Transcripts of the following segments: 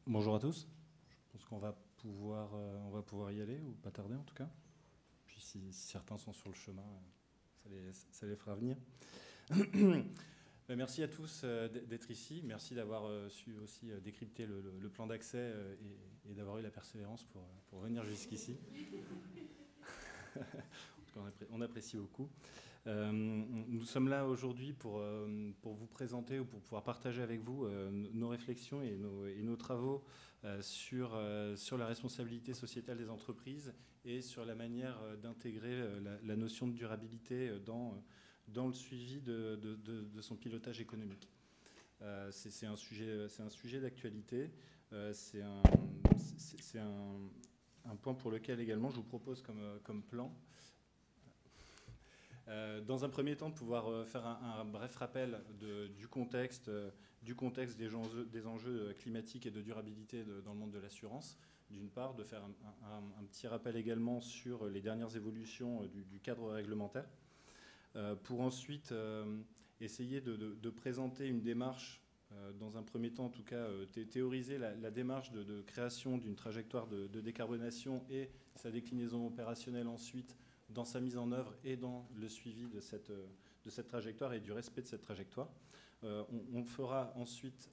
Bonjour à tous. Je pense qu'on on va pouvoir y aller, ou pas tarder en tout cas. Puis si certains sont sur le chemin, ça les fera venir. Merci à tous d'être ici. Merci d'avoir su aussi décrypter le plan d'accès et d'avoir eu la persévérance pour venir jusqu'ici. On apprécie beaucoup. Nous sommes là aujourd'hui pour vous présenter ou pour pouvoir partager avec vous nos réflexions et nos travaux sur la responsabilité sociétale des entreprises et sur la manière d'intégrer la notion de durabilité dans le suivi de son pilotage économique. C'est un sujet d'actualité. C'est un point pour lequel également je vous propose comme plan. Dans un premier temps, de pouvoir faire un bref rappel du contexte des enjeux climatiques et de durabilité dans le monde de l'assurance, d'une part, de faire un petit rappel également sur les dernières évolutions du cadre réglementaire, pour ensuite essayer de présenter une démarche, dans un premier temps en tout cas, théoriser la démarche de création d'une trajectoire de décarbonation et sa déclinaison opérationnelle ensuite, dans sa mise en œuvre et dans le suivi de cette trajectoire et du respect de cette trajectoire. On fera ensuite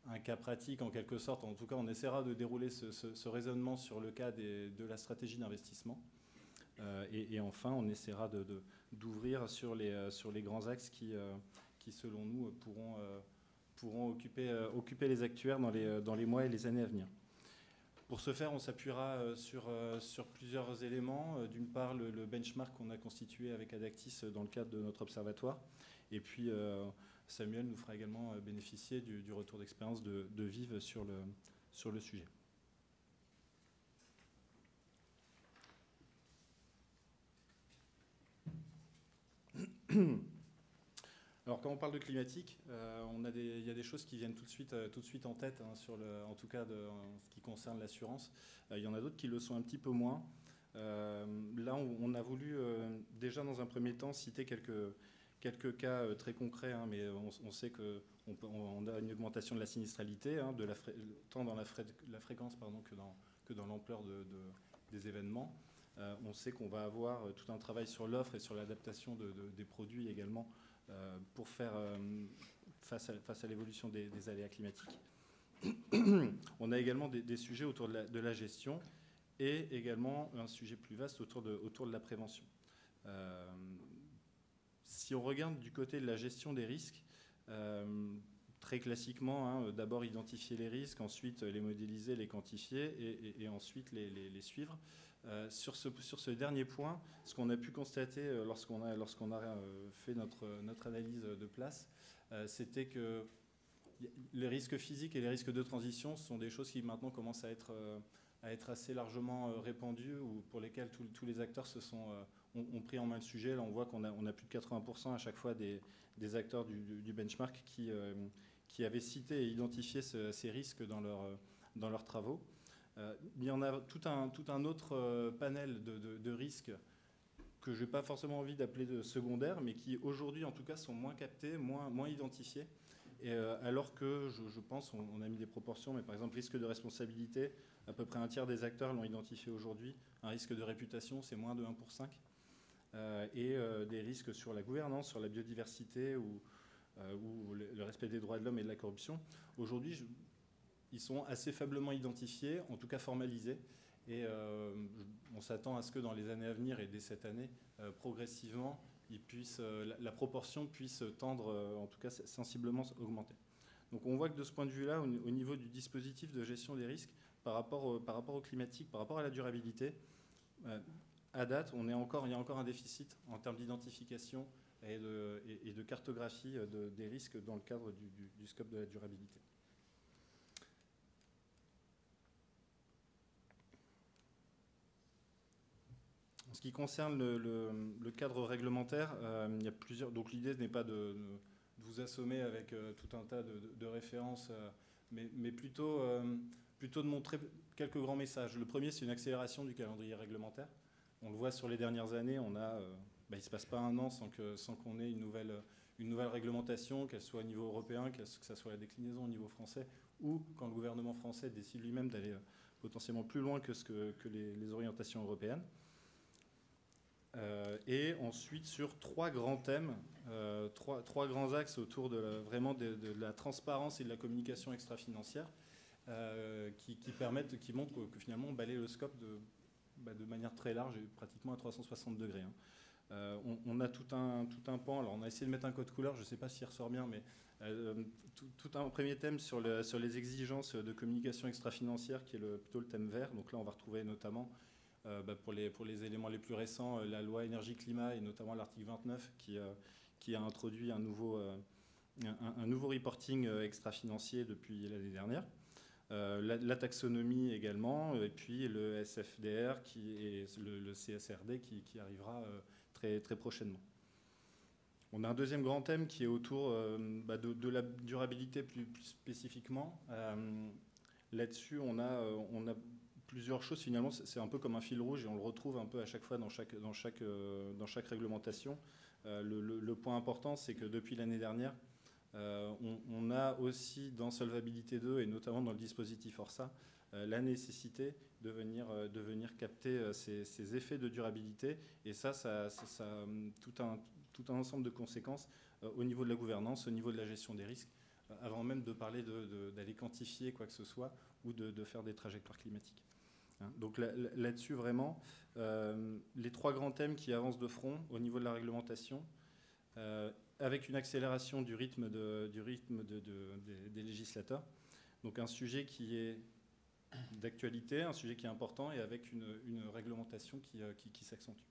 un cas pratique en quelque sorte. En tout cas, on essaiera de dérouler ce raisonnement sur le cas de la stratégie d'investissement. Et enfin, on essaiera d'ouvrir sur les grands axes qui selon nous, pourront occuper les actuaires dans les mois et les années à venir. Pour ce faire, on s'appuiera sur plusieurs éléments. D'une part, le benchmark qu'on a constitué avec Adactis dans le cadre de notre observatoire. Et puis, Samuel nous fera également bénéficier du retour d'expérience de Vive sur le sujet. Alors, quand on parle de climatique, il y a des choses qui viennent tout de suite en tête, hein, en tout cas en ce qui concerne l'assurance. Il y en a d'autres qui le sont un petit peu moins. Là, on a voulu déjà dans un premier temps citer quelques cas très concrets, hein, mais on sait qu'on a une augmentation de la sinistralité, hein, tant dans la fréquence que dans l'ampleur des événements. On sait qu'on va avoir tout un travail sur l'offre et sur l'adaptation des produits également, pour faire face à l'évolution des aléas climatiques. On a également des sujets autour de la gestion et également un sujet plus vaste autour de la prévention. Si on regarde du côté de la gestion des risques, très classiquement, hein, d'abord identifier les risques, ensuite les modéliser, les quantifier et ensuite les suivre. Sur ce dernier point, ce qu'on a pu constater lorsqu'on a fait notre analyse de place, c'était que les risques physiques et les risques de transition sont des choses qui maintenant commencent à être assez largement répandues, ou pour lesquelles tous les acteurs ont pris en main le sujet. Là, on voit qu'on a plus de 80% à chaque fois des acteurs du benchmark qui avaient cité et identifié ces risques dans leurs travaux. Il y en a tout un autre panel de risques que je n'ai pas forcément envie d'appeler de secondaires, mais qui aujourd'hui en tout cas sont moins captés, moins identifiés. Et alors que je pense, on a mis des proportions, mais par exemple risque de responsabilité, à peu près un tiers des acteurs l'ont identifié aujourd'hui. Un risque de réputation, c'est moins de 1 pour 5. Et des risques sur la gouvernance, sur la biodiversité ou le respect des droits de l'homme et de la corruption. Aujourd'hui, ils sont assez faiblement identifiés, en tout cas formalisés, et on s'attend à ce que dans les années à venir et dès cette année, progressivement, la proportion puisse tendre, en tout cas sensiblement augmenter. Donc on voit que de ce point de vue-là, au niveau du dispositif de gestion des risques, par rapport au climatique, par rapport à la durabilité, à date, il y a encore un déficit en termes d'identification et de cartographie des risques dans le cadre du scope de la durabilité. En ce qui concerne le cadre réglementaire, il y a plusieurs. Donc l'idée n'est pas de vous assommer avec tout un tas de références, mais plutôt de montrer quelques grands messages. Le premier, c'est une accélération du calendrier réglementaire. On le voit sur les dernières années, il ne se passe pas un an sans qu'on ait une nouvelle réglementation, qu'elle soit au niveau européen, que ce soit la déclinaison au niveau français ou quand le gouvernement français décide lui-même d'aller potentiellement plus loin que les orientations européennes. Et ensuite sur 3 grands thèmes, 3 grands axes autour vraiment de la transparence et de la communication extra-financière qui montrent que finalement on balaye le scope de manière très large et pratiquement à 360 degrés. On a tout un pan. Alors on a essayé de mettre un code couleur, je ne sais pas s'il ressort bien, mais tout un premier thème sur les exigences de communication extra-financière qui est plutôt le thème vert. Donc là on va retrouver notamment pour les éléments les plus récents la loi énergie-climat et notamment l'article 29 qui a introduit un nouveau reporting extra-financier depuis l'année dernière. La taxonomie également, et puis le SFDR et le CSRD qui arrivera très, très prochainement. On a un deuxième grand thème qui est autour de la durabilité plus spécifiquement. Là-dessus, on a plusieurs choses. Finalement, c'est un peu comme un fil rouge et on le retrouve un peu à chaque fois dans chaque réglementation. Le point important, c'est que depuis l'année dernière, on a aussi dans Solvabilité 2 et notamment dans le dispositif Orsa la nécessité de venir capter ces effets de durabilité et ça tout un ensemble de conséquences au niveau de la gouvernance, au niveau de la gestion des risques, avant même de parler d'aller quantifier quoi que ce soit ou de faire des trajectoires climatiques. Donc là-dessus vraiment, les 3 grands thèmes qui avancent de front au niveau de la réglementation, avec une accélération du rythme des législateurs. Donc un sujet qui est d'actualité, un sujet qui est important et avec une réglementation qui s'accentue.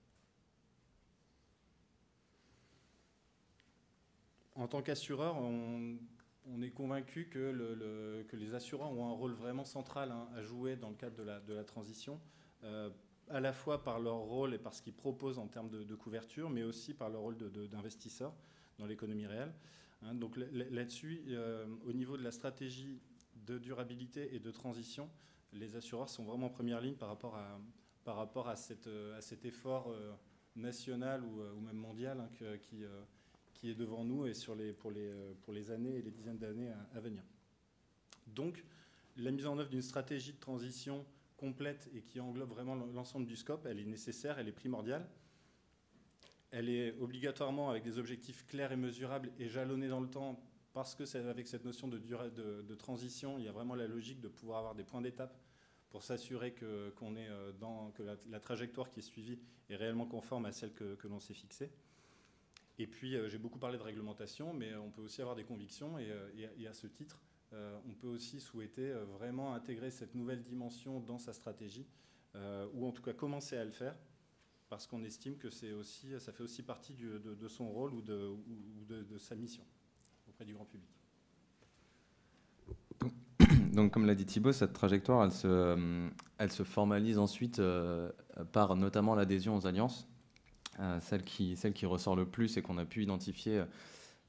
En tant qu'assureur, on est convaincu que les assureurs ont un rôle vraiment central à jouer dans le cadre de la transition, à la fois par leur rôle et par ce qu'ils proposent en termes de couverture, mais aussi par leur rôle d'investisseur dans l'économie réelle. Donc là-dessus, au niveau de la stratégie de durabilité et de transition, les assureurs sont vraiment en première ligne par rapport à cet effort national ou même mondial qui est devant nous et pour les années et les dizaines d'années à venir. Donc, la mise en œuvre d'une stratégie de transition complète et qui englobe vraiment l'ensemble du scope, elle est nécessaire, elle est primordiale. Elle est obligatoirement avec des objectifs clairs et mesurables et jalonnés dans le temps parce que c'est avec cette notion de transition, il y a vraiment la logique de pouvoir avoir des points d'étape pour s'assurer que la trajectoire qui est suivie est réellement conforme à celle que l'on s'est fixée. Et puis, j'ai beaucoup parlé de réglementation, mais on peut aussi avoir des convictions et à ce titre, on peut aussi souhaiter vraiment intégrer cette nouvelle dimension dans sa stratégie ou en tout cas commencer à le faire parce qu'on estime que ça fait aussi partie de son rôle ou de sa mission auprès du grand public. Donc, comme l'a dit Thibaut, cette trajectoire, elle se formalise ensuite par notamment l'adhésion aux alliances. Celle qui ressort le plus et qu'on a pu identifier,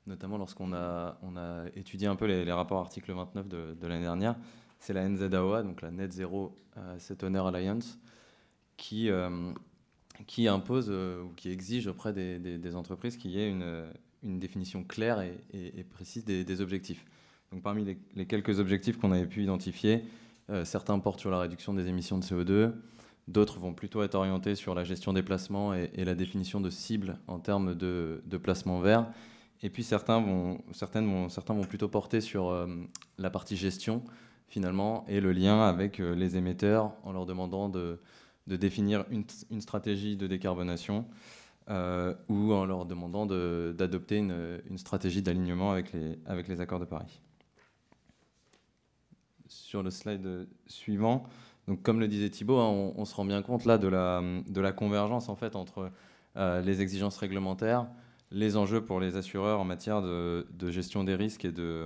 notamment lorsqu'on a étudié un peu les rapports article 29 de l'année dernière, c'est la NZAOA, donc la Net Zero Asset Owner Alliance, qui impose ou qui exige auprès des entreprises qu'il y ait une définition claire et précise des objectifs. Donc parmi les quelques objectifs qu'on avait pu identifier, certains portent sur la réduction des émissions de CO2, d'autres vont plutôt être orientés sur la gestion des placements et la définition de cibles en termes de placements verts. Et puis certains vont plutôt porter sur la partie gestion, finalement, et le lien avec les émetteurs en leur demandant de définir une stratégie de décarbonation ou en leur demandant d'adopter une stratégie d'alignement avec les accords de Paris. Sur le slide suivant, donc comme le disait Thibaut, on se rend bien compte là de la convergence en fait entre les exigences réglementaires, les enjeux pour les assureurs en matière de gestion des risques et de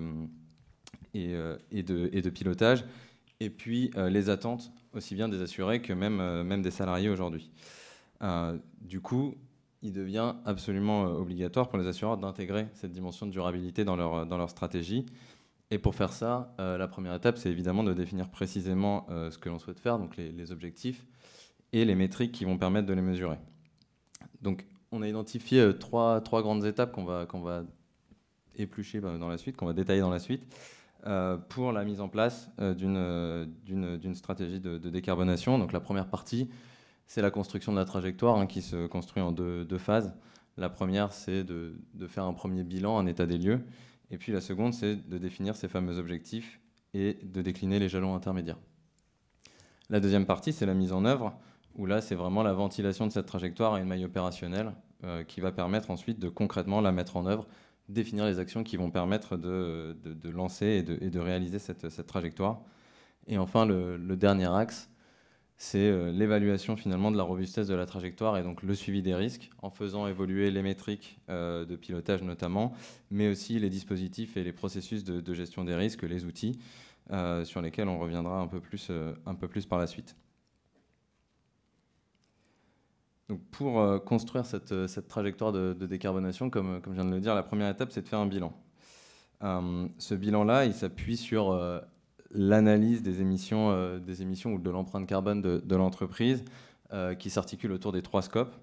pilotage, et puis les attentes aussi bien des assurés que même des salariés aujourd'hui. Du coup, il devient absolument obligatoire pour les assureurs d'intégrer cette dimension de durabilité dans leur stratégie. Et pour faire ça, la première étape, c'est évidemment de définir précisément ce que l'on souhaite faire, donc les objectifs et les métriques qui vont permettre de les mesurer. Donc, on a identifié trois grandes étapes qu'on va éplucher dans la suite, qu'on va détailler dans la suite. pour la mise en place d'une stratégie de décarbonation. Donc la première partie, c'est la construction de la trajectoire qui se construit en deux phases. La première, c'est de faire un premier bilan, un état des lieux. Et puis la seconde, c'est de définir ces fameux objectifs et de décliner les jalons intermédiaires. La deuxième partie, c'est la mise en œuvre, où là, c'est vraiment la ventilation de cette trajectoire à une maille opérationnelle qui va permettre ensuite de concrètement la mettre en œuvre, définir les actions qui vont permettre de lancer et de réaliser cette trajectoire. Et enfin, le dernier axe, c'est l'évaluation finalement de la robustesse de la trajectoire et donc le suivi des risques en faisant évoluer les métriques de pilotage notamment, mais aussi les dispositifs et les processus de gestion des risques, les outils sur lesquels on reviendra un peu plus par la suite. Donc pour construire cette trajectoire de décarbonation, comme je viens de le dire, la première étape, c'est de faire un bilan. Ce bilan-là, il s'appuie sur l'analyse des émissions ou de l'empreinte carbone de l'entreprise qui s'articule autour des 3 scopes.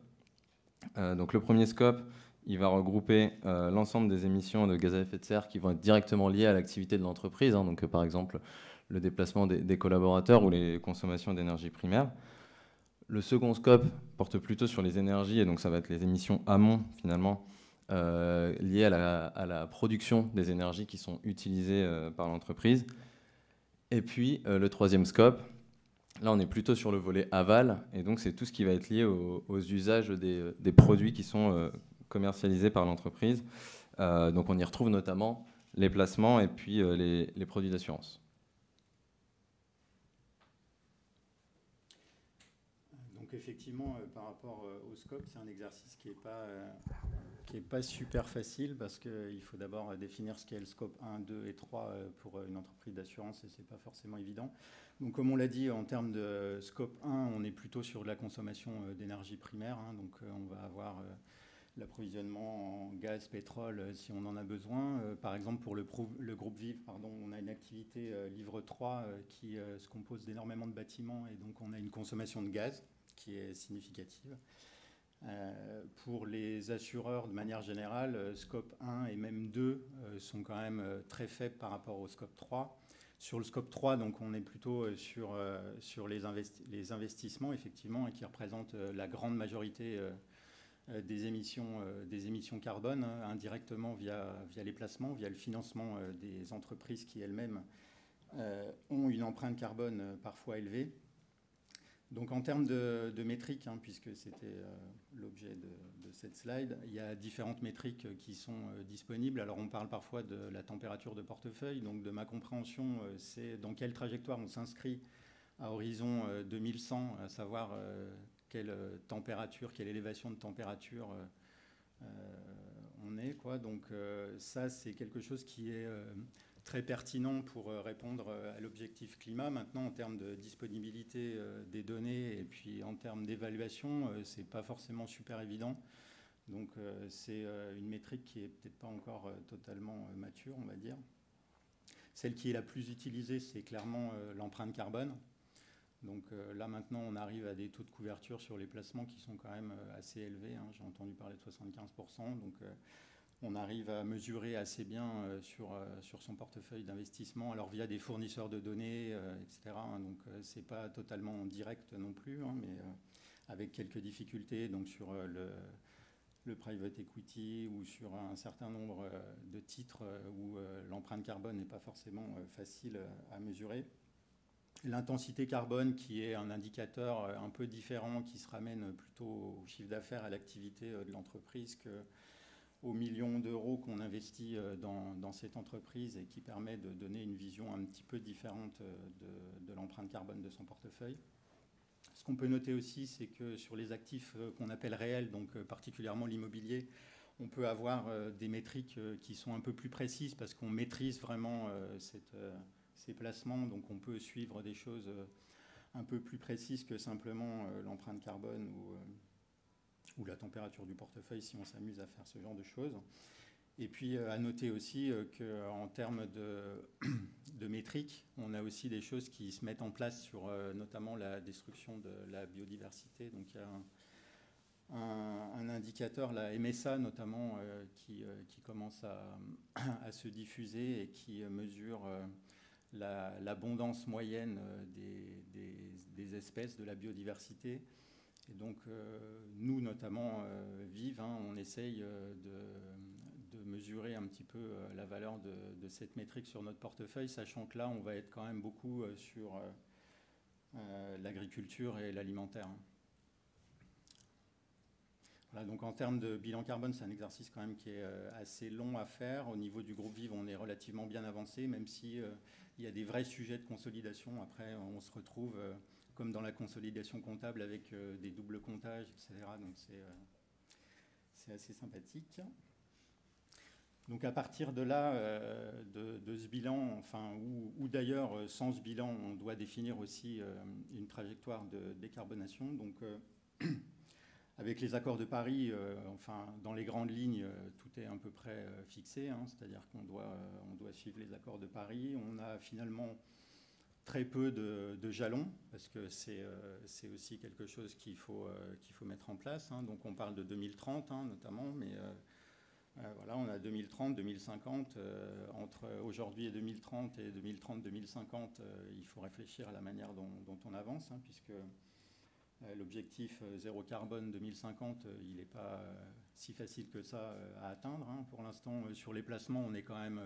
Donc le premier scope, il va regrouper l'ensemble des émissions de gaz à effet de serre qui vont être directement liées à l'activité de l'entreprise, donc par exemple le déplacement des collaborateurs ou les consommations d'énergie primaire. Le second scope porte plutôt sur les énergies, et donc ça va être les émissions amont finalement, liées à la production des énergies qui sont utilisées par l'entreprise. Et puis le troisième scope, là on est plutôt sur le volet aval, et donc c'est tout ce qui va être lié aux usages des produits qui sont commercialisés par l'entreprise. Donc on y retrouve notamment les placements et puis les produits d'assurance. Donc effectivement, par rapport au scope, c'est un exercice qui n'est pas super facile parce qu'il faut d'abord définir ce qu'est le scope 1, 2 et 3 pour une entreprise d'assurance et ce n'est pas forcément évident. Donc comme on l'a dit, en termes de scope 1, on est plutôt sur de la consommation d'énergie primaire. Donc on va avoir l'approvisionnement en gaz, pétrole, si on en a besoin. Par exemple, pour le groupe Vive, on a une activité livre 3 qui se compose d'énormément de bâtiments et donc on a une consommation de gaz qui est significative. Pour les assureurs, de manière générale, scope 1 et même 2 sont quand même très faibles par rapport au scope 3. Sur le scope 3, donc, on est plutôt sur les investissements, effectivement, et qui représentent la grande majorité des émissions carbone, indirectement via les placements, via le financement des entreprises qui elles-mêmes ont une empreinte carbone parfois élevée. Donc en termes de métriques, puisque c'était l'objet de cette slide, il y a différentes métriques qui sont disponibles. Alors on parle parfois de la température de portefeuille. Donc de ma compréhension, c'est dans quelle trajectoire on s'inscrit à horizon 2100, à savoir quelle température, quelle élévation de température on est, quoi. Donc ça, c'est quelque chose qui est très pertinent pour répondre à l'objectif climat. Maintenant, en termes de disponibilité des données et puis en termes d'évaluation, c'est pas forcément super évident. Donc c'est une métrique qui est peut-être pas encore totalement mature, on va dire. Celle qui est la plus utilisée, c'est clairement l'empreinte carbone. Donc là maintenant, on arrive à des taux de couverture sur les placements qui sont quand même assez élevés. J'ai entendu parler de 75%. Donc on arrive à mesurer assez bien sur son portefeuille d'investissement, alors via des fournisseurs de données, etc. Donc c'est pas totalement direct non plus, mais avec quelques difficultés donc sur le private equity ou sur un certain nombre de titres où l'empreinte carbone n'est pas forcément facile à mesurer. L'intensité carbone, qui est un indicateur un peu différent, qui se ramène plutôt au chiffre d'affaires, à l'activité de l'entreprise, aux millions d'euros qu'on investit dans cette entreprise et qui permet de donner une vision un petit peu différente de l'empreinte carbone de son portefeuille. Ce qu'on peut noter aussi, c'est que sur les actifs qu'on appelle réels, donc particulièrement l'immobilier, on peut avoir des métriques qui sont un peu plus précises parce qu'on maîtrise vraiment ces placements, donc on peut suivre des choses un peu plus précises que simplement l'empreinte carbone ou la température du portefeuille si on s'amuse à faire ce genre de choses. Et puis à noter aussi qu'en termes de métriques, on a aussi des choses qui se mettent en place sur notamment la destruction de la biodiversité. Donc il y a un indicateur, la MSA notamment, qui commence à se diffuser et qui mesure l'abondance moyenne des espèces, de la biodiversité. Et donc, nous, notamment, Vive, on essaye de mesurer un petit peu la valeur de cette métrique sur notre portefeuille, sachant que là, on va être quand même beaucoup sur l'agriculture et l'alimentaire. Voilà, donc en termes de bilan carbone, c'est un exercice quand même qui est assez long à faire. Au niveau du groupe Vive, on est relativement bien avancé, même si il y a des vrais sujets de consolidation. Après, on se retrouve comme dans la consolidation comptable avec des doubles comptages, etc. Donc c'est assez sympathique. Donc à partir de là, de ce bilan, enfin, ou d'ailleurs sans ce bilan, on doit définir aussi une trajectoire de décarbonation. Donc avec les accords de Paris, enfin, dans les grandes lignes, tout est à peu près fixé, c'est-à-dire qu'on doit suivre les accords de Paris. On a finalement très peu de jalons, parce que c'est aussi quelque chose qu'il faut mettre en place. Donc on parle de 2030 notamment, mais voilà, on a 2030, 2050. Entre aujourd'hui et 2030 et 2030-2050, il faut réfléchir à la manière dont on avance, puisque l'objectif zéro carbone 2050, il n'est pas si facile que ça à atteindre. Pour l'instant, sur les placements, on est quand même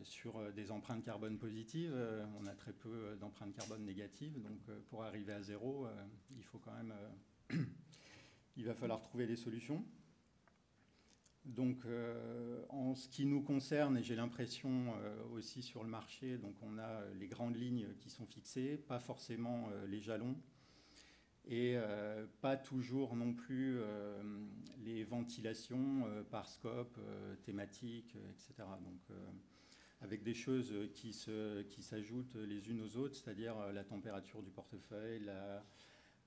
sur des empreintes carbone positives. On a très peu d'empreintes carbone négatives. Donc, pour arriver à zéro, il faut quand même... il va falloir trouver des solutions. Donc, en ce qui nous concerne, et j'ai l'impression aussi sur le marché, donc on a les grandes lignes qui sont fixées, pas forcément les jalons. Et pas toujours non plus les ventilations par scope, thématique, etc. Donc avec des choses qui s'ajoutent les unes aux autres, c'est-à-dire la température du portefeuille,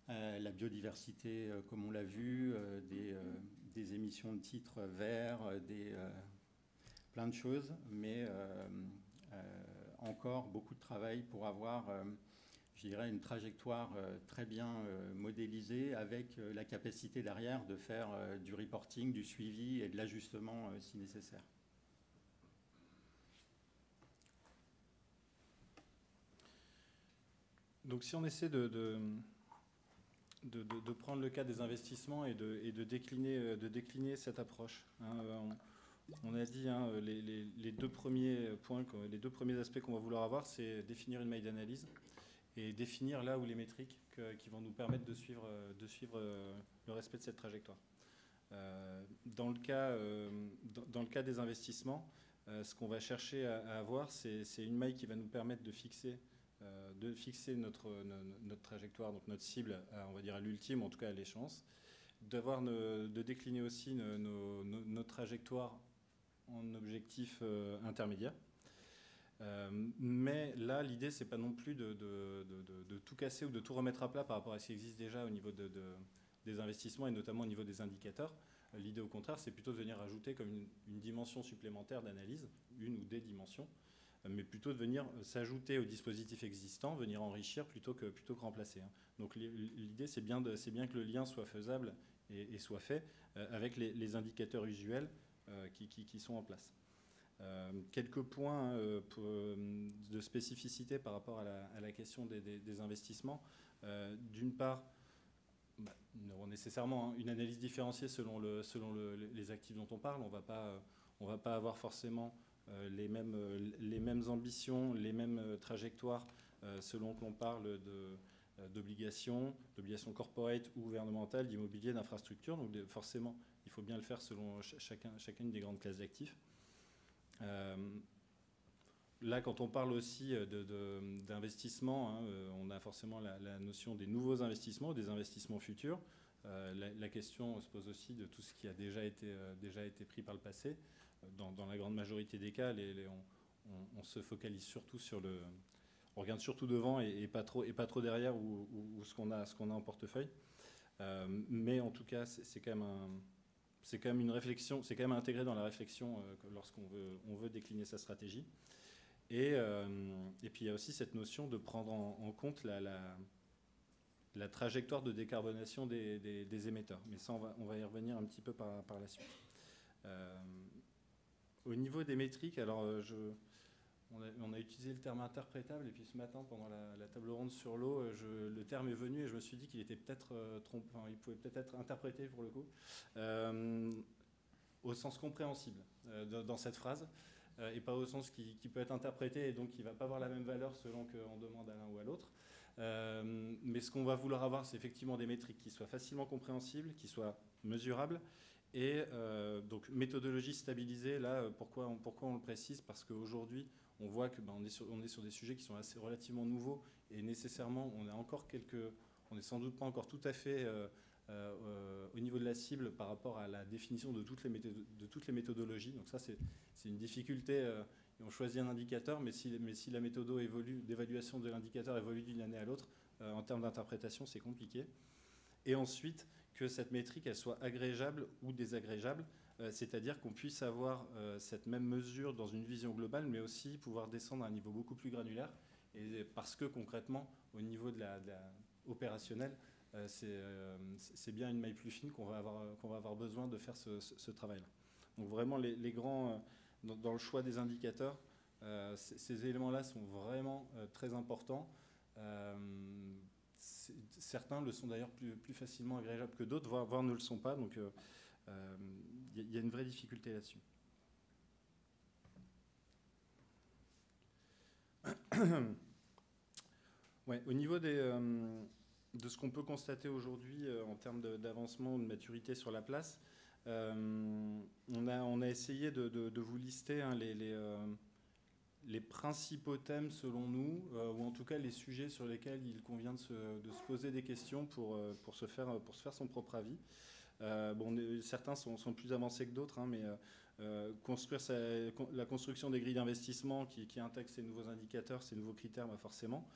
la biodiversité, comme on l'a vu, des émissions de titres verts, plein de choses, mais encore beaucoup de travail pour avoir... je dirais, une trajectoire très bien modélisée avec la capacité derrière de faire du reporting, du suivi et de l'ajustement si nécessaire. Donc si on essaie de prendre le cas des investissements et de décliner cette approche, on a dit les deux premiers points, les deux premiers aspects qu'on va vouloir avoir, c'est définir une maille d'analyse et définir là où les métriques qui vont nous permettre de suivre le respect de cette trajectoire. Dans le cas des investissements, ce qu'on va chercher à avoir, c'est une maille qui va nous permettre de fixer notre trajectoire, donc notre cible, on va dire à l'ultime, en tout cas à l'échéance, de décliner aussi nos trajectoires en objectifs intermédiaires. Mais là, l'idée, c'est pas non plus de tout casser ou de tout remettre à plat par rapport à ce qui existe déjà au niveau des investissements et notamment au niveau des indicateurs. L'idée, au contraire, c'est plutôt de venir ajouter comme une dimension supplémentaire d'analyse, une ou des dimensions, mais plutôt de venir s'ajouter aux dispositifs existants, venir enrichir plutôt que remplacer. Donc l'idée, c'est bien que le lien soit faisable et soit fait avec les indicateurs usuels qui sont en place. Quelques points de spécificité par rapport à la question des investissements. D'une part, nécessairement une analyse différenciée selon les actifs dont on parle. On va pas avoir forcément les mêmes ambitions, les mêmes trajectoires selon que l'on parle d'obligations corporate ou gouvernementales, d'immobilier, d'infrastructure. Donc forcément, il faut bien le faire selon chacune des grandes classes d'actifs. Là, quand on parle aussi d'investissement, on a forcément la notion des nouveaux investissements, des investissements futurs. La question se pose aussi de tout ce qui a déjà été pris par le passé. Dans la grande majorité des cas, on se focalise surtout on regarde surtout devant et pas trop derrière ou ce qu'on a en portefeuille. Mais en tout cas, c'est quand même une réflexion, c'est quand même intégré dans la réflexion lorsqu'on veut décliner sa stratégie. Et puis il y a aussi cette notion de prendre en compte la trajectoire de décarbonation des émetteurs. Mais ça, on va y revenir un petit peu par la suite. Au niveau des métriques, alors on a utilisé le terme interprétable, et puis ce matin, pendant la table ronde sur l'eau, le terme est venu et je me suis dit qu'il était peut-être il pouvait peut-être être interprété pour le coup, au sens compréhensible dans cette phrase, et pas au sens qui peut être interprété et donc qui ne va pas avoir la même valeur selon qu'on demande à l'un ou à l'autre. Mais ce qu'on va vouloir avoir, c'est effectivement des métriques qui soient facilement compréhensibles, qui soient mesurables, et donc méthodologie stabilisée. Là, pourquoi on le précise? Parce qu'aujourd'hui, on voit que on est sur des sujets qui sont assez relativement nouveaux, et nécessairement, on n'est sans doute pas encore tout à fait au niveau de la cible par rapport à la définition de toutes les méthodologies. Donc ça, c'est une difficulté. On choisit un indicateur, mais si la méthode d'évaluation de l'indicateur évolue d'une année à l'autre, en termes d'interprétation, c'est compliqué. Et ensuite, que cette métrique, elle soit agrégeable ou désagrégeable, c'est-à-dire qu'on puisse avoir cette même mesure dans une vision globale, mais aussi pouvoir descendre à un niveau beaucoup plus granulaire, et parce que concrètement, au niveau de la opérationnelle, c'est bien une maille plus fine qu'on va avoir besoin de faire ce travail-là. Donc vraiment, les grands, dans le choix des indicateurs, ces éléments-là sont vraiment très importants. Certains le sont d'ailleurs plus facilement agréables que d'autres, voire ne le sont pas. Donc il y a une vraie difficulté là-dessus. Ouais, au niveau de ce qu'on peut constater aujourd'hui en termes d'avancement ou de maturité sur la place, on a essayé de vous lister les principaux thèmes selon nous, ou en tout cas les sujets sur lesquels il convient de se poser des questions pour se faire son propre avis. Certains sont plus avancés que d'autres, hein, mais la construction des grilles d'investissement qui intègrent ces nouveaux indicateurs, ces nouveaux critères, forcément.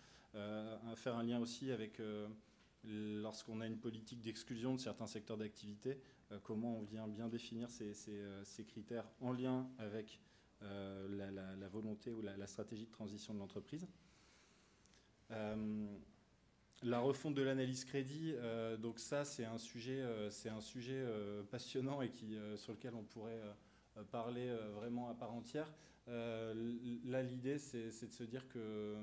Faire un lien aussi avec lorsqu'on a une politique d'exclusion de certains secteurs d'activité, comment on vient bien définir ces critères en lien avec la volonté ou la stratégie de transition de l'entreprise. La refonte de l'analyse crédit, donc ça c'est un sujet passionnant et sur lequel on pourrait parler vraiment à part entière. Là l'idée c'est de se dire que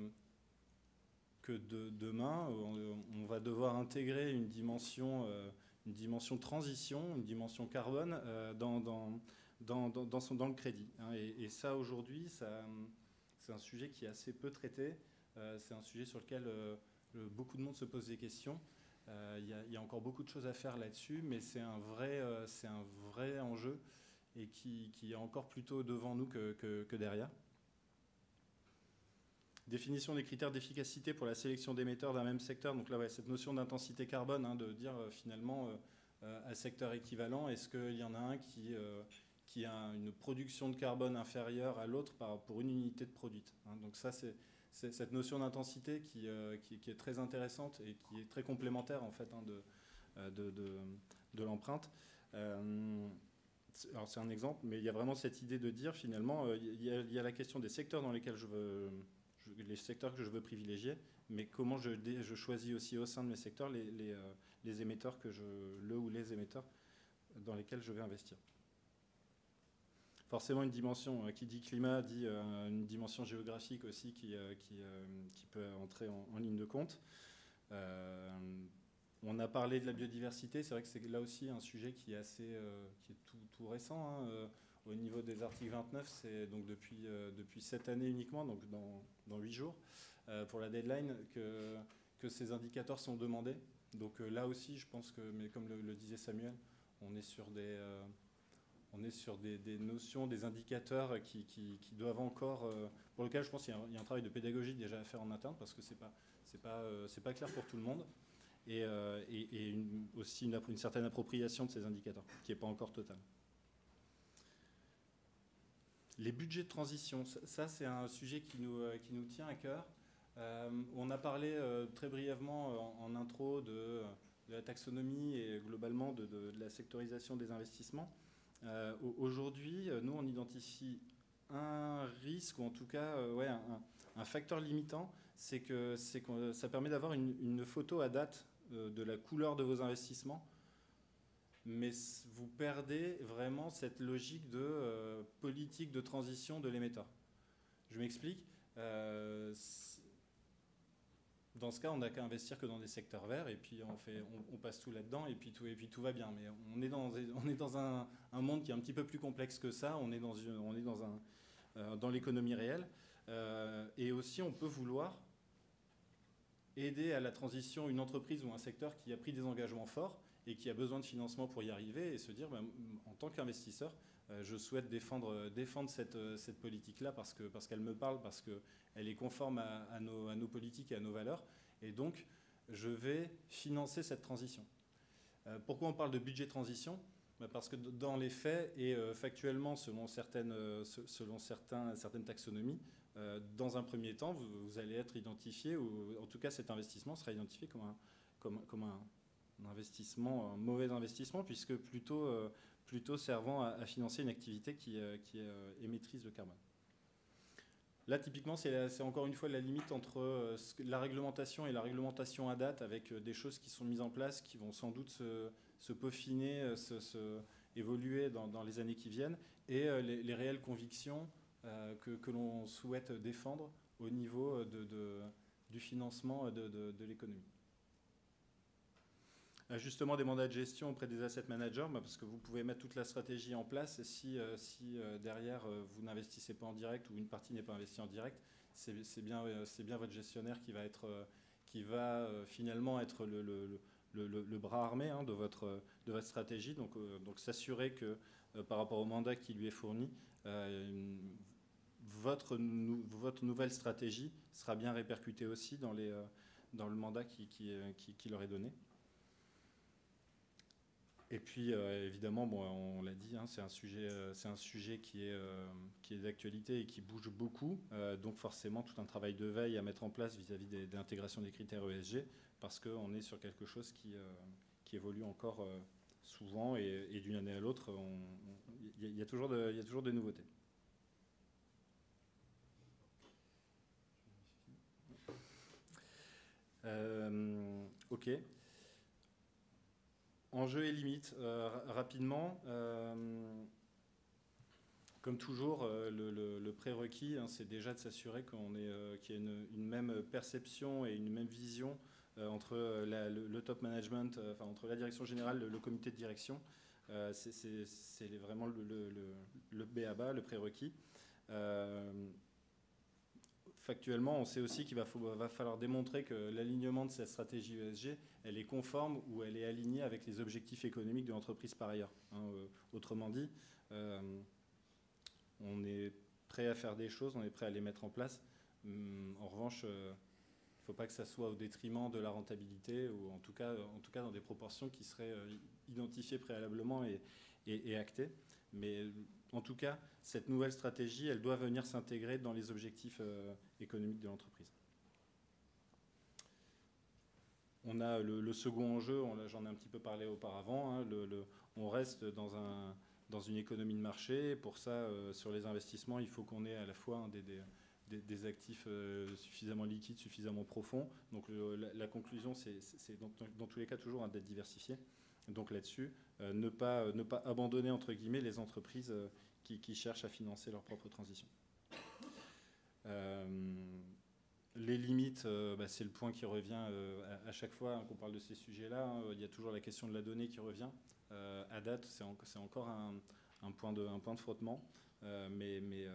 demain on va devoir intégrer une dimension transition, une dimension carbone dans le crédit. Hein, et ça aujourd'hui, c'est un sujet qui est assez peu traité. C'est un sujet sur lequel beaucoup de monde se pose des questions. Il y a encore beaucoup de choses à faire là-dessus, mais c'est un vrai enjeu et qui est encore plutôt devant nous que derrière. Définition des critères d'efficacité pour la sélection d'émetteurs d'un même secteur. Donc là, ouais, cette notion d'intensité carbone, hein, de dire finalement à secteur équivalent, est-ce qu'il y en a un qui a une production de carbone inférieure à l'autre pour une unité de produite, hein. Donc ça, c'est cette notion d'intensité qui est très intéressante et qui est très complémentaire en fait, hein, de l'empreinte. Alors c'est un exemple, mais il y a vraiment cette idée de dire finalement, il y a la question des secteurs dans lesquels les secteurs que je veux privilégier, mais comment je choisis aussi au sein de mes secteurs les émetteurs les émetteurs dans lesquels je vais investir. Forcément une dimension qui dit climat dit une dimension géographique aussi qui peut entrer en ligne de compte. On a parlé de la biodiversité, c'est vrai que c'est là aussi un sujet qui est tout récent, hein. Au niveau des articles 29, c'est donc depuis cette année uniquement, donc dans 8 jours, pour la deadline, que ces indicateurs sont demandés. Donc là aussi, je pense que, mais comme le disait Samuel, on est sur des notions, des indicateurs qui doivent encore, pour lequel je pense qu'il y a un travail de pédagogie déjà à faire en interne, parce que c'est pas clair pour tout le monde, et aussi une certaine appropriation de ces indicateurs, qui n'est pas encore totale. Les budgets de transition, ça c'est un sujet qui nous tient à cœur. On a parlé très brièvement en intro de la taxonomie et globalement de la sectorisation des investissements. Aujourd'hui, nous on identifie un risque, ou en tout cas un facteur limitant, c'est que ça permet d'avoir une photo à date de la couleur de vos investissements, mais vous perdez vraiment cette logique de politique de transition de l'émetteur. Je m'explique. Dans ce cas, on n'a qu'à investir que dans des secteurs verts et puis on passe tout là-dedans et puis tout va bien. Mais on est dans un monde qui est un petit peu plus complexe que ça. On est dans l'économie réelle. Et aussi, on peut vouloir aider à la transition une entreprise ou un secteur qui a pris des engagements forts et qui a besoin de financement pour y arriver et se dire, en tant qu'investisseur, je souhaite défendre cette politique-là parce qu'elle me parle, parce qu'elle est conforme à nos politiques et à nos valeurs. Et donc, je vais financer cette transition. Pourquoi on parle de budget transition ? Parce que dans les faits et factuellement, selon certaines taxonomies, dans un premier temps, vous allez être identifié, ou en tout cas cet investissement sera identifié comme un investissement, un mauvais investissement, puisque plutôt servant à financer une activité qui est émettrice de carbone. Là, typiquement, c'est encore une fois la limite entre la réglementation et la réglementation à date, avec des choses qui sont mises en place, qui vont sans doute se peaufiner, évoluer dans les années qui viennent, et les réelles convictions que l'on souhaite défendre au niveau du financement de l'économie. Justement, des mandats de gestion auprès des asset managers, parce que vous pouvez mettre toute la stratégie en place si derrière vous n'investissez pas en direct ou une partie n'est pas investie en direct, c'est bien votre gestionnaire qui va finalement être le bras armé de votre stratégie. Donc s'assurer que par rapport au mandat qui lui est fourni, votre nouvelle stratégie sera bien répercutée aussi dans le mandat qui leur est donné. Et puis évidemment, on l'a dit, c'est un sujet qui est d'actualité et qui bouge beaucoup. Donc forcément, tout un travail de veille à mettre en place vis-à-vis de l'intégration des critères ESG, parce qu'on est sur quelque chose qui évolue encore souvent et d'une année à l'autre, il y a toujours des nouveautés. Ok. Enjeux et limites, rapidement. Comme toujours, le prérequis, c'est déjà de s'assurer qu'il y a une même perception et une même vision entre le top management, entre la direction générale, le comité de direction. C'est vraiment le b.a.-ba, le prérequis. Factuellement, on sait aussi qu'il va falloir démontrer que l'alignement de cette stratégie ESG, elle est conforme ou elle est alignée avec les objectifs économiques de l'entreprise par ailleurs. Autrement dit, on est prêt à faire des choses, on est prêt à les mettre en place. En revanche, il ne faut pas que ça soit au détriment de la rentabilité ou en tout cas dans des proportions qui seraient identifiées préalablement et actées. Mais en tout cas, cette nouvelle stratégie, elle doit venir s'intégrer dans les objectifs économiques de l'entreprise. On a le second enjeu, j'en ai un petit peu parlé auparavant, on reste dans une économie de marché. Pour ça, sur les investissements, il faut qu'on ait à la fois des actifs suffisamment liquides, suffisamment profonds. Donc la conclusion, c'est dans tous les cas toujours d'être diversifié. Donc là-dessus, ne pas abandonner entre guillemets les entreprises qui cherchent à financer leur propre transition. Les limites, c'est le point qui revient à chaque fois qu'on parle de ces sujets-là. Il y a toujours la question de la donnée qui revient. À date, c'est encore un point de frottement, mais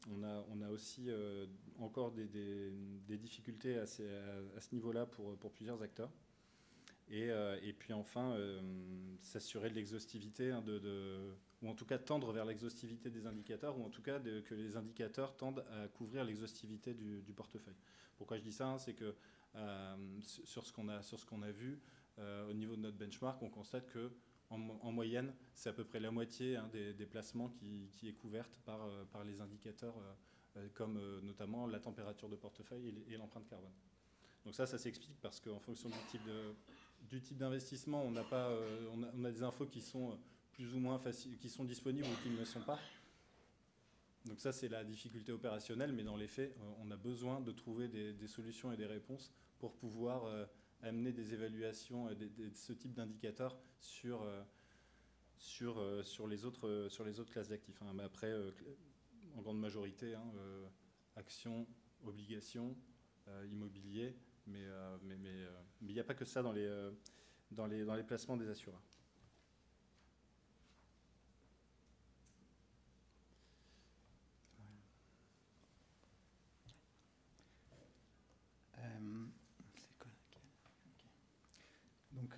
on a aussi encore des difficultés à ce niveau-là pour plusieurs acteurs. Et puis enfin, s'assurer de l'exhaustivité, ou en tout cas tendre vers l'exhaustivité des indicateurs, ou en tout cas que les indicateurs tendent à couvrir l'exhaustivité du portefeuille. Pourquoi je dis ça, c'est que sur ce qu'on a vu, au niveau de notre benchmark, on constate que en moyenne, c'est à peu près la moitié des placements qui est couverte par les indicateurs, comme notamment la température de portefeuille et l'empreinte carbone. Donc ça s'explique parce qu'en fonction du type d'investissement, on a des infos qui sont plus ou moins faciles, qui sont disponibles ou qui ne le sont pas. Donc ça, c'est la difficulté opérationnelle, mais dans les faits, on a besoin de trouver des solutions et des réponses pour pouvoir amener des évaluations, ce type d'indicateurs sur les autres classes d'actifs. Hein. Mais après, en grande majorité, hein, actions, obligations, immobilier, mais il n'y a pas que ça dans les placements des assureurs. Donc,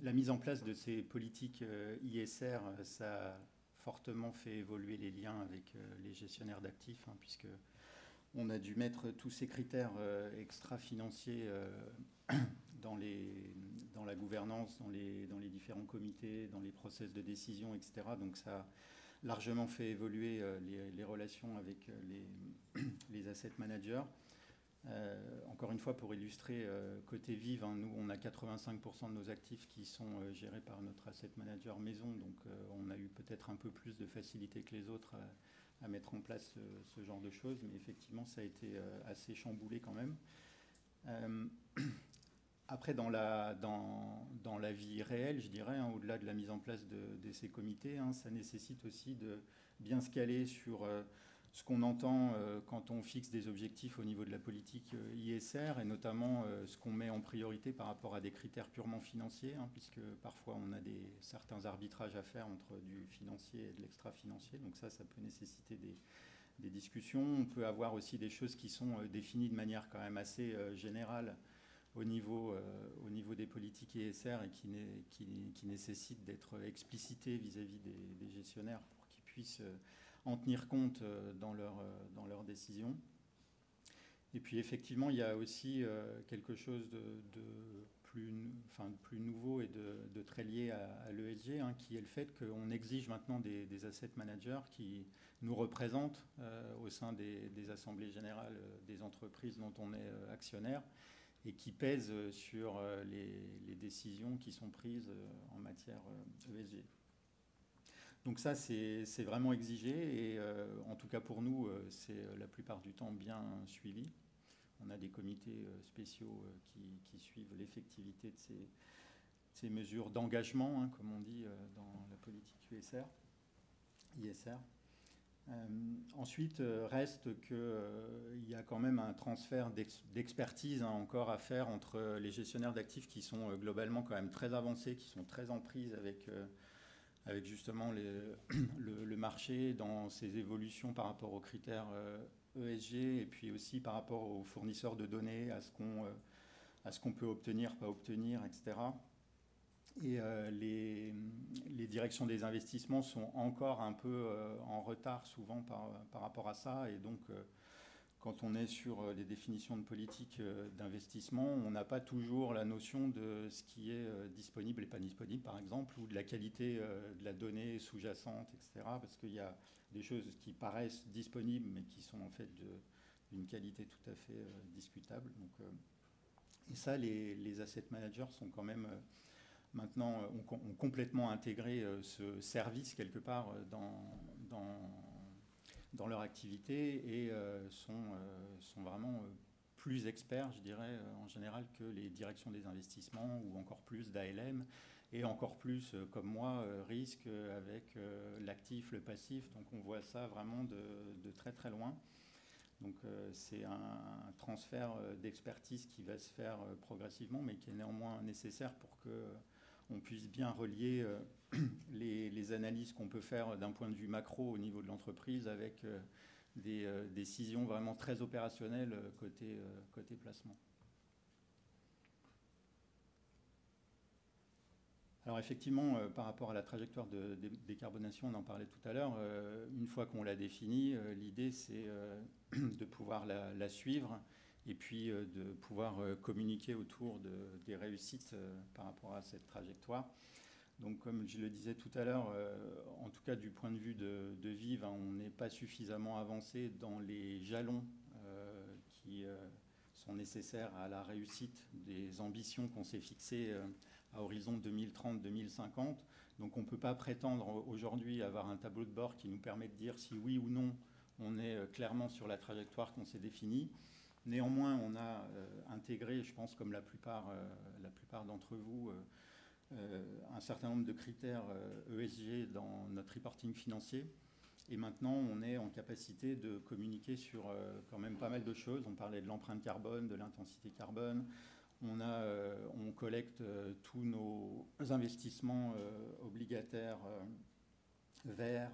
la mise en place de ces politiques ISR, ça a fortement fait évoluer les liens avec les gestionnaires d'actifs, hein, puisque on a dû mettre tous ces critères extra-financiers dans la gouvernance, dans les différents comités, dans les process de décision, etc. Donc ça a largement fait évoluer les relations avec les asset managers. Encore une fois, pour illustrer, côté Vive, hein, nous, on a 85% de nos actifs qui sont gérés par notre asset manager maison, donc on a eu peut-être un peu plus de facilité que les autres à mettre en place ce genre de choses, mais effectivement, ça a été assez chamboulé quand même. Après, dans la vie réelle, je dirais, hein, au-delà de la mise en place de ces comités, hein, ça nécessite aussi de bien se caler sur ce qu'on entend quand on fixe des objectifs au niveau de la politique ISR, et notamment ce qu'on met en priorité par rapport à des critères purement financiers, hein, puisque parfois on a certains arbitrages à faire entre du financier et de l'extra-financier, donc ça peut nécessiter des discussions. On peut avoir aussi des choses qui sont définies de manière quand même assez générale au niveau des politiques ISR et qui nécessitent d'être explicitées vis-à-vis des gestionnaires pour qu'ils puissent en tenir compte dans leurs décisions. Et puis effectivement, il y a aussi quelque chose de plus nouveau et de très lié à l'ESG, hein, qui est le fait qu'on exige maintenant des asset managers qui nous représentent au sein des assemblées générales des entreprises dont on est actionnaire et qui pèsent sur les décisions qui sont prises en matière ESG. Donc ça, c'est vraiment exigé et en tout cas pour nous, c'est la plupart du temps bien suivi. On a des comités spéciaux qui suivent l'effectivité de ces mesures d'engagement, hein, comme on dit dans la politique ISR. Ensuite, reste qu'il y a quand même un transfert d'expertise, hein, encore à faire entre les gestionnaires d'actifs qui sont globalement quand même très avancés, qui sont très en prise avec justement le marché dans ses évolutions par rapport aux critères ESG et puis aussi par rapport aux fournisseurs de données, à ce qu'on peut obtenir, pas obtenir, etc. Et les directions des investissements sont encore un peu en retard souvent par rapport à ça. Et donc, quand on est sur des définitions de politique d'investissement, on n'a pas toujours la notion de ce qui est disponible et pas disponible, par exemple, ou de la qualité de la donnée sous-jacente, etc. Parce qu'il y a des choses qui paraissent disponibles, mais qui sont en fait d'une qualité tout à fait discutable. Donc, et ça, les asset managers sont quand même... maintenant, ont complètement intégré ce service quelque part dans leur activité et sont vraiment plus experts, je dirais, en général, que les directions des investissements ou encore plus d'ALM et encore plus, comme moi, risque avec l'actif, le passif. Donc on voit ça vraiment de très très loin. Donc c'est un transfert d'expertise qui va se faire progressivement, mais qui est néanmoins nécessaire pour qu'on puisse bien relier les analyses qu'on peut faire d'un point de vue macro au niveau de l'entreprise avec des décisions vraiment très opérationnelles côté placement. Alors effectivement, par rapport à la trajectoire de décarbonation, on en parlait tout à l'heure, une fois qu'on l'a définie, l'idée c'est de pouvoir la suivre et puis de pouvoir communiquer autour des réussites par rapport à cette trajectoire. Donc comme je le disais tout à l'heure, en tout cas du point de vue de Vive, hein, on n'est pas suffisamment avancé dans les jalons qui sont nécessaires à la réussite des ambitions qu'on s'est fixées à horizon 2030-2050. Donc on ne peut pas prétendre aujourd'hui avoir un tableau de bord qui nous permet de dire si oui ou non on est clairement sur la trajectoire qu'on s'est définie. Néanmoins, on a intégré, je pense, comme la plupart d'entre vous, un certain nombre de critères ESG dans notre reporting financier. Et maintenant, on est en capacité de communiquer sur quand même pas mal de choses. On parlait de l'empreinte carbone, de l'intensité carbone. On collecte tous nos investissements obligataires verts,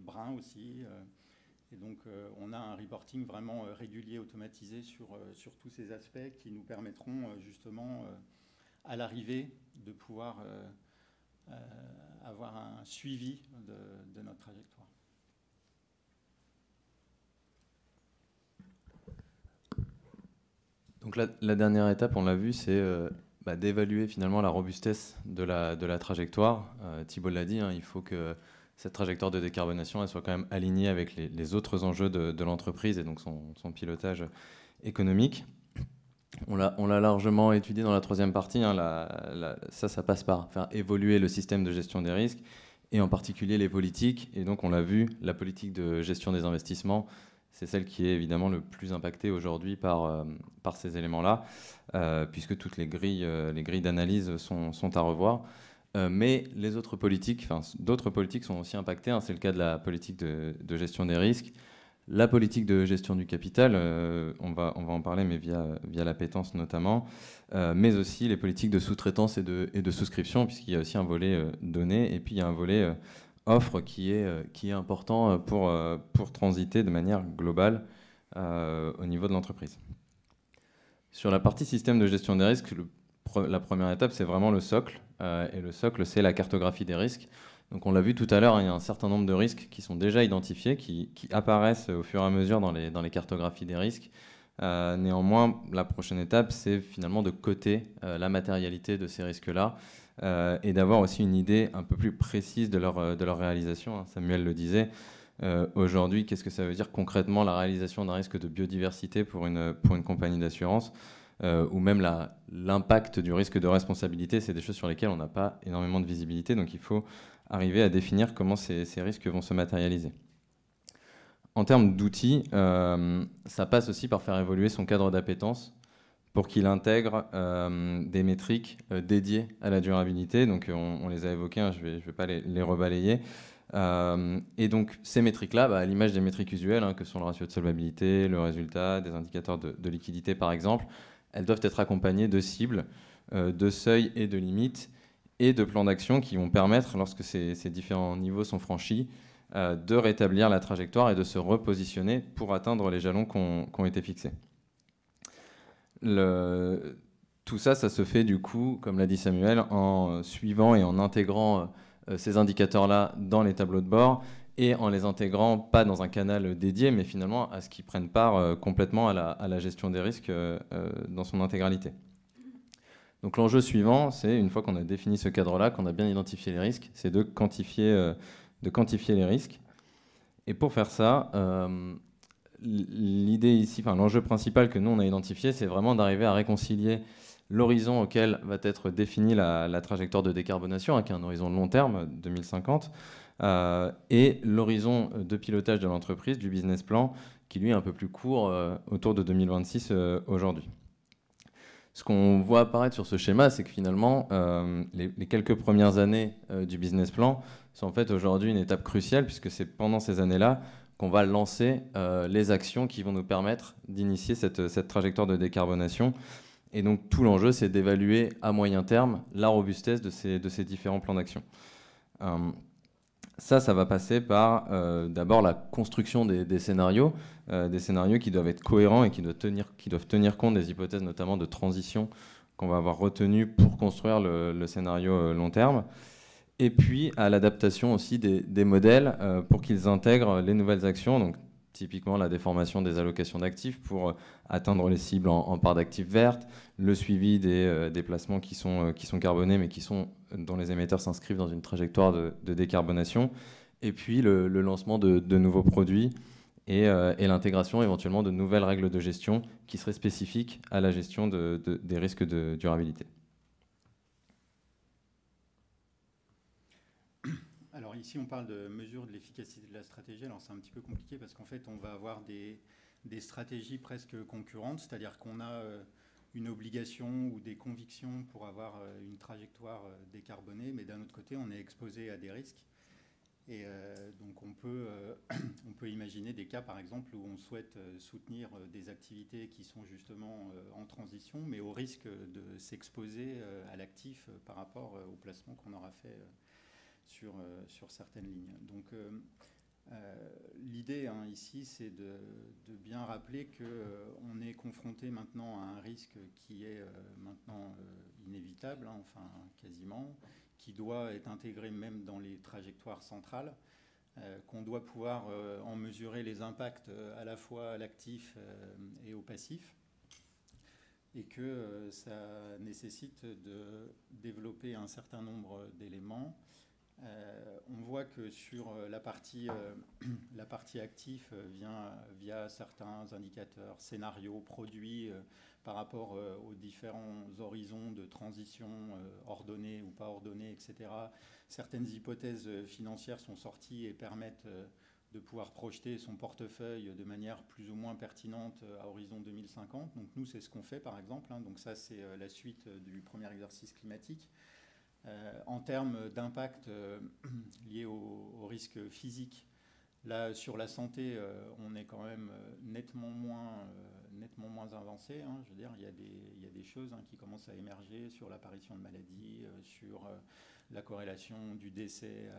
bruns aussi. Et donc, on a un reporting vraiment régulier, automatisé sur tous ces aspects qui nous permettront justement, à l'arrivée, de pouvoir avoir un suivi de notre trajectoire. Donc la dernière étape, on l'a vu, c'est d'évaluer finalement la robustesse de la trajectoire. Thibault l'a dit, il faut que cette trajectoire de décarbonation elle soit quand même alignée avec les autres enjeux de l'entreprise et donc son pilotage économique. On l'a largement étudié dans la troisième partie. Ça passe par faire évoluer le système de gestion des risques et en particulier les politiques. Et donc on l'a vu, la politique de gestion des investissements, c'est celle qui est évidemment le plus impactée aujourd'hui par ces éléments-là, puisque toutes les grilles d'analyse sont à revoir. Mais les autres politiques, d'autres politiques sont aussi impactées. C'est le cas de la politique de gestion des risques, la politique de gestion du capital, on va en parler, mais via l'appétence notamment, mais aussi les politiques de sous-traitance et de souscription, puisqu'il y a aussi un volet données, et puis il y a un volet offre qui est important pour transiter de manière globale au niveau de l'entreprise. Sur la partie système de gestion des risques, la première étape, c'est vraiment le socle. Et le socle, c'est la cartographie des risques. Donc on l'a vu tout à l'heure, il y a un certain nombre de risques qui sont déjà identifiés, qui apparaissent au fur et à mesure dans les cartographies des risques. Néanmoins, la prochaine étape, c'est finalement de coter la matérialité de ces risques-là et d'avoir aussi une idée un peu plus précise de leur réalisation. Samuel le disait. Aujourd'hui, qu'est-ce que ça veut dire concrètement la réalisation d'un risque de biodiversité pour une compagnie d'assurance ou même l'impact du risque de responsabilité, c'est des choses sur lesquelles on n'a pas énormément de visibilité, donc il faut arriver à définir comment ces risques vont se matérialiser. En termes d'outils, ça passe aussi par faire évoluer son cadre d'appétence pour qu'il intègre des métriques dédiées à la durabilité. Donc on les a évoquées, je vais pas les rebalayer. Et donc ces métriques-là, à l'image des métriques usuelles, que sont le ratio de solvabilité, le résultat, des indicateurs de liquidité par exemple, elles doivent être accompagnées de cibles, de seuils et de limites, et de plans d'action qui vont permettre, lorsque ces différents niveaux sont franchis, de rétablir la trajectoire et de se repositionner pour atteindre les jalons qui ont été fixés. Tout ça se fait du coup, comme l'a dit Samuel, en suivant et en intégrant ces indicateurs-là dans les tableaux de bord et en les intégrant pas dans un canal dédié, mais finalement à ce qu'ils prennent part complètement à la gestion des risques dans son intégralité. Donc l'enjeu suivant, c'est une fois qu'on a défini ce cadre-là, qu'on a bien identifié les risques, c'est de quantifier les risques. Et pour faire ça, l'idée ici, l'enjeu principal que nous on a identifié, c'est vraiment d'arriver à réconcilier l'horizon auquel va être définie la trajectoire de décarbonation, qui est un horizon de long terme, 2050, et l'horizon de pilotage de l'entreprise, du business plan, qui lui est un peu plus court, autour de 2026 aujourd'hui. Ce qu'on voit apparaître sur ce schéma, c'est que finalement, les quelques premières années du business plan sont en fait aujourd'hui une étape cruciale, puisque c'est pendant ces années-là qu'on va lancer les actions qui vont nous permettre d'initier cette trajectoire de décarbonation. Et donc tout l'enjeu, c'est d'évaluer à moyen terme la robustesse de ces différents plans d'action. Ça va passer par d'abord la construction des scénarios qui doivent être cohérents et qui doivent tenir compte des hypothèses notamment de transition qu'on va avoir retenues pour construire le scénario long terme. Et puis à l'adaptation aussi des modèles pour qu'ils intègrent les nouvelles actions, donc typiquement la déformation des allocations d'actifs pour atteindre les cibles en part d'actifs vertes, le suivi des placements qui sont carbonés mais dont les émetteurs s'inscrivent dans une trajectoire de décarbonation, et puis le lancement de nouveaux produits et l'intégration éventuellement de nouvelles règles de gestion qui seraient spécifiques à la gestion des risques de durabilité. Alors ici, on parle de mesure de l'efficacité de la stratégie. Alors c'est un petit peu compliqué parce qu'en fait, on va avoir des des stratégies presque concurrentes, c'est-à-dire qu'on a une obligation ou des convictions pour avoir une trajectoire décarbonée, mais d'un autre côté, on est exposé à des risques. Et donc on peut imaginer des cas, par exemple, où on souhaite soutenir des activités qui sont justement en transition, mais au risque de s'exposer à l'actif par rapport au placement qu'on aura fait sur certaines lignes. Donc l'idée ici, c'est de bien rappeler qu'on est confronté maintenant à un risque qui est maintenant inévitable, enfin quasiment, qui doit être intégré même dans les trajectoires centrales, qu'on doit pouvoir en mesurer les impacts à la fois à l'actif et au passif, et que ça nécessite de développer un certain nombre d'éléments. On voit que sur la partie actif via certains indicateurs, scénarios, produits, par rapport aux différents horizons de transition ordonnés ou pas ordonnés, etc. Certaines hypothèses financières sont sorties et permettent de pouvoir projeter son portefeuille de manière plus ou moins pertinente à horizon 2050. Donc nous, c'est ce qu'on fait par exemple. Donc ça, c'est la suite du premier exercice climatique. En termes d'impact lié au risque physique, là, sur la santé, on est quand même nettement moins avancé. Je veux dire, il y a des choses qui commencent à émerger sur l'apparition de maladies, sur la corrélation du décès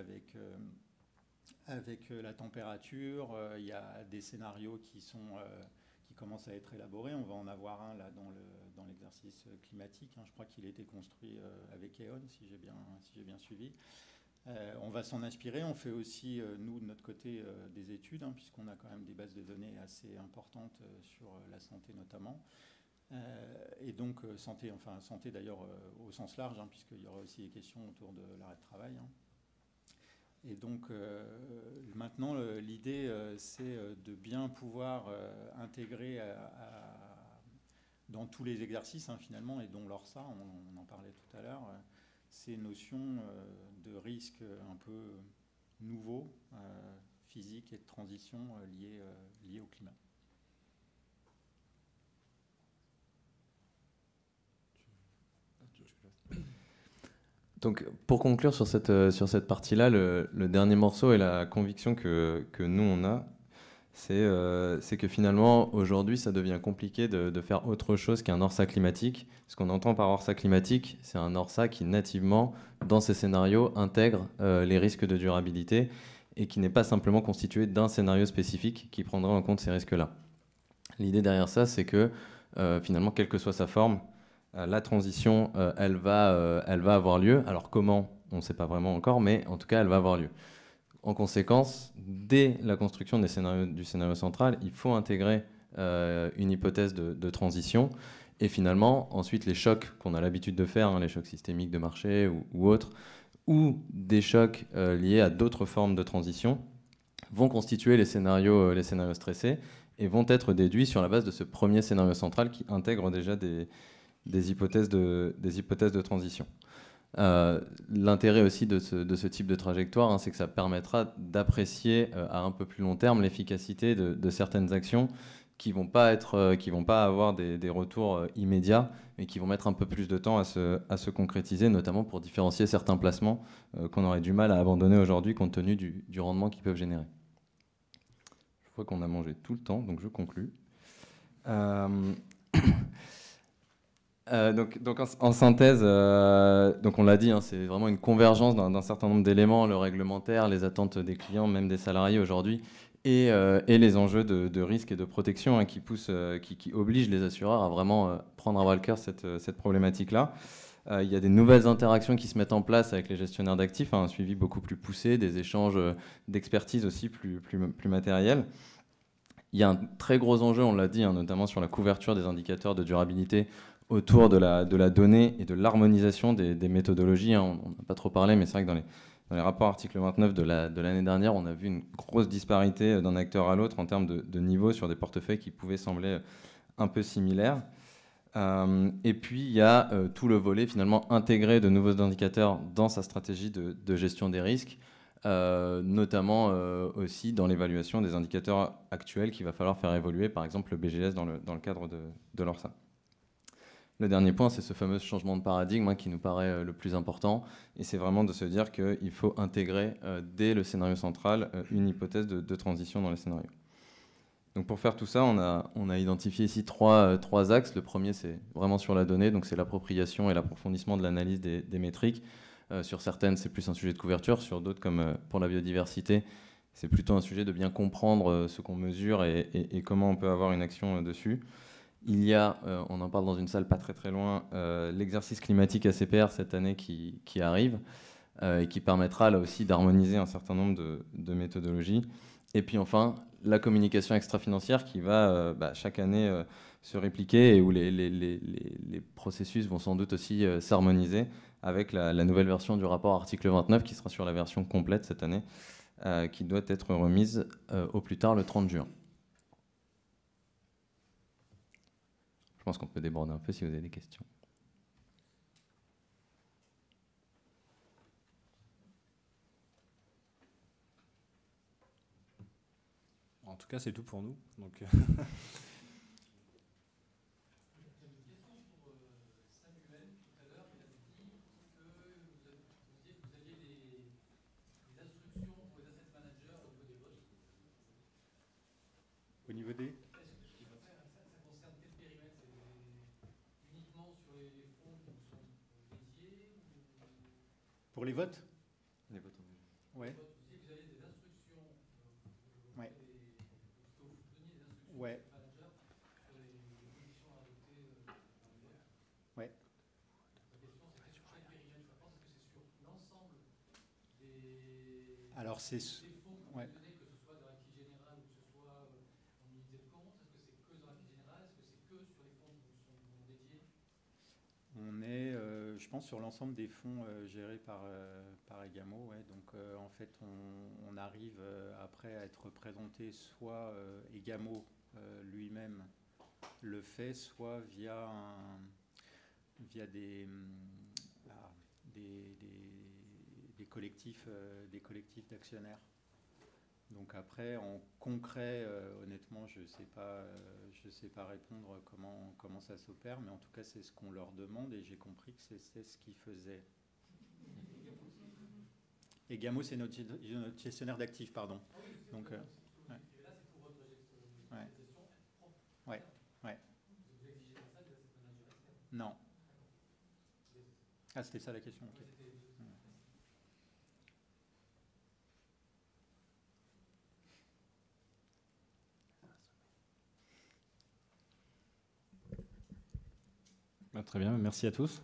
avec la température. Il y a des scénarios qui commencent à être élaborés. On va en avoir un là dans l'exercice climatique. Je crois qu'il a été construit avec E.ON, si j'ai bien suivi. On va s'en inspirer. On fait aussi, nous, de notre côté, des études, puisqu'on a quand même des bases de données assez importantes sur la santé notamment. Et donc, santé d'ailleurs au sens large, puisqu'il y aura aussi des questions autour de l'arrêt de travail. Et donc, maintenant, l'idée, c'est de bien pouvoir intégrer dans tous les exercices, finalement, et dont l'ORSA, on en parlait tout à l'heure, ces notions de risques un peu nouveaux, physiques et de transition liés au climat. Donc, pour conclure sur cette partie-là, le dernier morceau et la conviction que nous, on a, c'est que finalement, aujourd'hui, ça devient compliqué de faire autre chose qu'un ORSA climatique. Ce qu'on entend par ORSA climatique, c'est un ORSA qui, nativement, dans ses scénarios, intègre les risques de durabilité et qui n'est pas simplement constitué d'un scénario spécifique qui prendra en compte ces risques-là. L'idée derrière ça, c'est que, finalement, quelle que soit sa forme, la transition, elle va avoir lieu. Alors comment, on ne sait pas vraiment encore, mais en tout cas, elle va avoir lieu. En conséquence, dès la construction du scénario central, il faut intégrer une hypothèse de transition. Et finalement, ensuite, les chocs qu'on a l'habitude de faire, les chocs systémiques de marché ou autres, ou des chocs liés à d'autres formes de transition, vont constituer les scénarios stressés et vont être déduits sur la base de ce premier scénario central qui intègre déjà des hypothèses de transition. L'intérêt aussi de ce type de trajectoire, c'est que ça permettra d'apprécier à un peu plus long terme l'efficacité de certaines actions qui vont pas avoir des retours immédiats, mais qui vont mettre un peu plus de temps à se concrétiser, notamment pour différencier certains placements qu'on aurait du mal à abandonner aujourd'hui compte tenu du rendement qu'ils peuvent générer. Je crois qu'on a mangé tout le temps, donc je conclus. Donc en synthèse, donc on l'a dit, c'est vraiment une convergence d'un certain nombre d'éléments, le réglementaire, les attentes des clients, même des salariés aujourd'hui, et les enjeux de risque et de protection qui obligent les assureurs à vraiment prendre à bras-le-cœur cette problématique-là. Il y a des nouvelles interactions qui se mettent en place avec les gestionnaires d'actifs, un suivi beaucoup plus poussé, des échanges d'expertise aussi plus matériels. Il y a un très gros enjeu, on l'a dit, notamment sur la couverture des indicateurs de durabilité autour de la donnée et de l'harmonisation des méthodologies. On n'a pas trop parlé, mais c'est vrai que dans les rapports article 29 de l'année dernière, on a vu une grosse disparité d'un acteur à l'autre en termes de niveau sur des portefeuilles qui pouvaient sembler un peu similaires. Et puis, il y a tout le volet finalement intégré de nouveaux indicateurs dans sa stratégie de gestion des risques, notamment aussi dans l'évaluation des indicateurs actuels qu'il va falloir faire évoluer, par exemple le BGS dans le cadre de l'ORSA. Le dernier point, c'est ce fameux changement de paradigme qui nous paraît le plus important, et c'est vraiment de se dire qu'il faut intégrer dès le scénario central une hypothèse de transition dans les scénarios. Donc pour faire tout ça, on a identifié ici trois axes. Le premier, c'est vraiment sur la donnée, donc c'est l'appropriation et l'approfondissement de l'analyse des métriques. Sur certaines, c'est plus un sujet de couverture, sur d'autres, comme pour la biodiversité, c'est plutôt un sujet de bien comprendre ce qu'on mesure et comment on peut avoir une action dessus. Il y a, on en parle dans une salle pas très loin, l'exercice climatique ACPR cette année qui arrive et qui permettra là aussi d'harmoniser un certain nombre de méthodologies. Et puis enfin, la communication extra-financière qui va chaque année se répliquer et où les processus vont sans doute aussi s'harmoniser avec la nouvelle version du rapport article 29 qui sera sur la version complète cette année, qui doit être remise au plus tard le 30 juin. Je pense qu'on peut déborder un peu si vous avez des questions. En tout cas, c'est tout pour nous. Donc... Au niveau des... Pour les votes? Les votes. Ouais. Ouais. Ouais. Ouais. Alors c'est... Ouais. On est, je pense, sur l'ensemble des fonds gérés par Egamo. Ouais. Donc, en fait, on arrive après à être représenté soit Egamo lui-même le fait, soit via des collectifs d'actionnaires. Donc après, en concret, honnêtement, je sais pas répondre comment ça s'opère, mais en tout cas, c'est ce qu'on leur demande et j'ai compris que c'est ce qu'ils faisaient. Et Egamo, c'est notre gestionnaire d'actifs, pardon. Donc, ouais. Ouais. Ouais. Ouais. Non. Ah, c'était ça la question. Okay. Très bien, merci à tous.